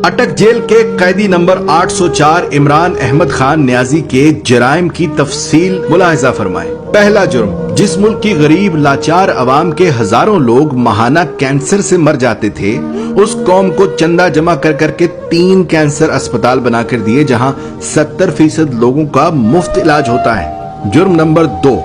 अटक जेल के कैदी नंबर 804 इमरान अहमद खान न्याजी के जराइम की तफसील मुलाहिजा फरमाएं। पहला जुर्म, जिस मुल्क की गरीब लाचार अवाम के हजारों लोग माहाना कैंसर से मर जाते थे, उस कौम को चंदा जमा कर करके 3 कैंसर अस्पताल बनाकर दिए जहां 70% लोगों का मुफ्त इलाज होता है। जुर्म नंबर 2,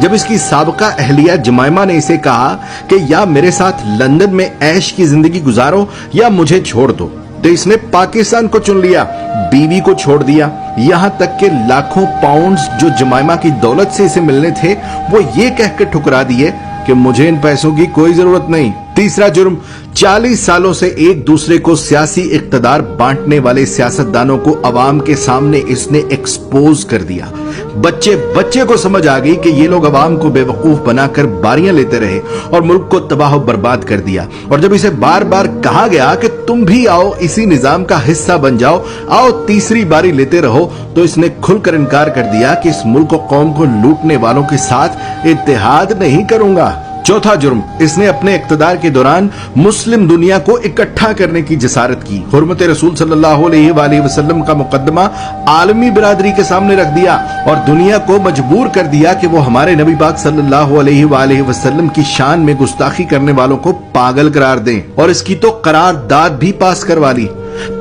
जब इसकी साबका अहलिया जमाइमा ने इसे कहा कि या मेरे साथ लंदन में ऐश की जिंदगी गुजारो या मुझे छोड़ दो, तो इसने पाकिस्तान को चुन लिया, बीवी को छोड़ दिया, यहाँ तक के लाखों पाउंड्स जो जमाइमा की दौलत से इसे मिलने थे वो ये कहकर ठुकरा दिए कि मुझे इन पैसों की कोई जरूरत नहीं। तीसरा जुर्म, 40 सालों से एक दूसरे को सियासी इक्तदार बांटने वाले सियासतदानों को अवाम के सामने इसने एक्सपोज कर दिया। बच्चे को समझ आ गई कि ये लोग अवाम को बेवकूफ बनाकर बारियां लेते रहे और मुल्क को तबाह बर्बाद कर दिया। और जब इसे बार बार कहा गया कि तुम भी आओ इसी निजाम का हिस्सा बन जाओ, आओ तीसरी बारी लेते रहो, तो इसने खुलकर इनकार कर दिया कि इस मुल्क को कौम को लूटने वालों के साथ इत्तेहाद नहीं करूंगा। चौथा जुर्म, इसने अपने इक्तदार के दौरान मुस्लिम दुनिया को इकट्ठा करने की जसारत की। हुर्मत रसूल सल्लल्लाहु अलैहि वसल्लम का मुकद्दमा आलमी बिरादरी के सामने रख दिया और दुनिया को मजबूर कर दिया कि वो हमारे नबी पाक सल्लल्लाहु अलैहि वसल्लम की शान में गुस्ताखी करने वालों को पागल करार दें, और इसकी तो करारदाद भी पास करवा ली।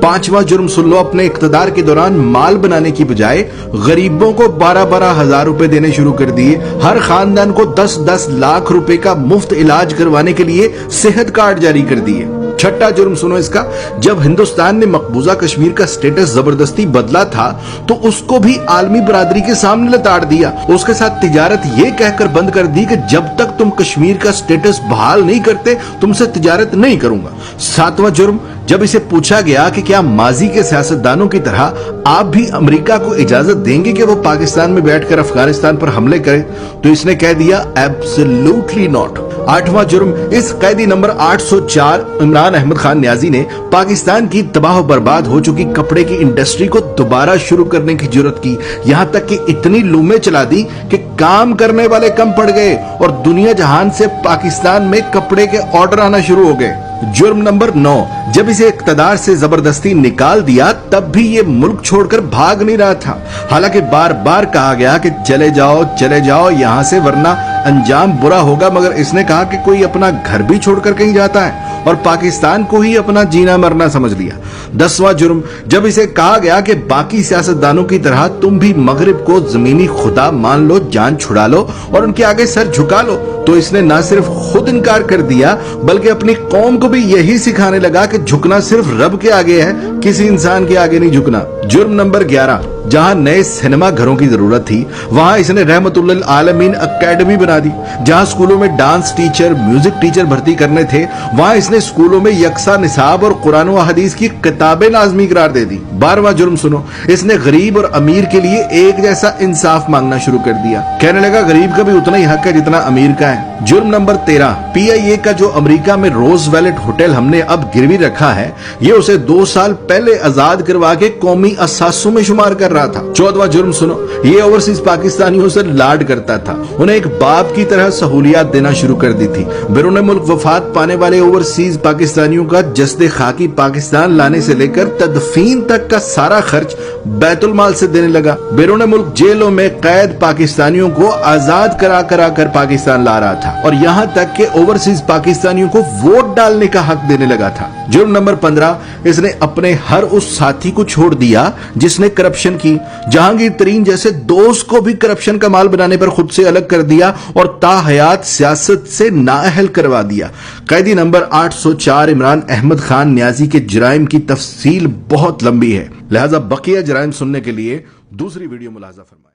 पांचवा जुर्म सुन लो, अपने इक्तदार के दौरान माल बनाने की बजाय गरीबों को 12-12 हजार रुपए देने शुरू कर दिए। हर खानदान को 10-10 लाख रुपए का मुफ्त इलाज करवाने के लिए सेहत कार्ड जारी कर दिए। छठा जुर्म सुनो इसका, जब हिंदुस्तान ने मकबूजा कश्मीर का स्टेटस जबरदस्ती बदला था तो उसको भी आलमी बरादरी के सामने लताड़ दिया। उसके साथ तिजारत ये कहकर बंद कर दी कि जब तक तुम कश्मीर का स्टेटस बहाल नहीं करते तुमसे तिजारत नहीं करूंगा। सातवां जुर्म, जब इसे पूछा गया कि क्या माजी के सियासतदानों की तरह आप भी अमेरिका को इजाजत देंगे कि वो पाकिस्तान में बैठकर अफगानिस्तान पर हमले करे, तो इसने कह दिया एब्सोल्युटली नॉट। आठवां जुर्म, इस कैदी नंबर 804 इमरान अहमद खान न्याजी ने पाकिस्तान की तबाह बर्बाद हो चुकी कपड़े की इंडस्ट्री को दोबारा शुरू करने की जुर्रत की, यहाँ तक कि इतनी लूमें चला दी कि काम करने वाले कम पड़ गए और दुनिया जहान से पाकिस्तान में कपड़े के ऑर्डर आना शुरू हो गए। जुर्म नंबर 9, जब इसे इक्तदार से जबरदस्ती निकाल दिया तब भी ये मुल्क छोड़कर भाग नहीं रहा था। हालांकि बार बार कहा गया कि चले जाओ यहाँ से वरना अंजाम बुरा होगा, मगर इसने कहा कि कोई अपना घर भी छोड़कर कहीं जाता है और पाकिस्तान को ही अपना जीना मरना समझ लिया। 10वां जुर्म, जब इसे कहा गया कि बाकी सियासतदानों की तरह तुम भी मगरिब को जमीनी खुदा मान लो, जान छुड़ा लो और उनके आगे सर झुका लो, तो इसने न सिर्फ खुद इनकार कर दिया बल्कि अपनी कौम को भी यही सिखाने लगा कि झुकना सिर्फ रब के आगे है, किसी इंसान के आगे नहीं झुकना। जुर्म नंबर 11, जहां नए सिनेमा घरों की जरूरत थी वहां इसने रहमतुल्लिल आलमीन एकेडमी बना दी। जहां स्कूलों में डांस टीचर, म्यूजिक टीचर भर्ती करने थे वहां इसने स्कूलों में यकसा निसाब और कुरान व हदीस की किताबें लाजमी करार दे दी। 12वां जुर्म सुनो, इसने गरीब और अमीर के लिए एक जैसा इंसाफ मांगना शुरू कर दिया। कहने लगा गरीब का भी उतना ही हक है जितना अमीर का है। जुर्म नंबर 13, PIA का जो अमेरिका में रोज वैलेट होटल हमने अब गिरवी रखा है, ये उसे 2 साल पहले आजाद करवा के कौमी असासों में शुमार कर रहा था। 14वां जुर्म सुनो, ये ओवरसीज पाकिस्तानियों से लाड करता था, उन्हें एक बाप की तरह सहूलियात देना शुरू कर दी थी। बैरून मुल्क वफात पाने वाले ओवरसीज पाकिस्तानियों का जस्दे खाकी पाकिस्तान लाने से लेकर तदफीन तक का सारा खर्च बैतुल माल से देने लगा। बैरून मुल्क जेलों में कैद पाकिस्तानियों को आजाद करा कर पाकिस्तान ला रहा था और यहाँ तक के ओवरसीज पाकिस्तानियों को वोट डालने का हक देने लगा था। जुर्म नंबर 15, इसने अपने हर उस साथी को छोड़ दिया जिसने करप्शन की। जहांगीर तरीन जैसे दोस्त को भी करप्शन का माल बनाने पर खुद से अलग कर दिया और ताहयात सियासत से नाअहल करवा दिया। कैदी नंबर 804 इमरान अहमद खान न्याजी के जराइम की तफसील बहुत लंबी है, लिहाजा बकिया जराइम सुनने के लिए दूसरी वीडियो मुलाजा फरमाएं।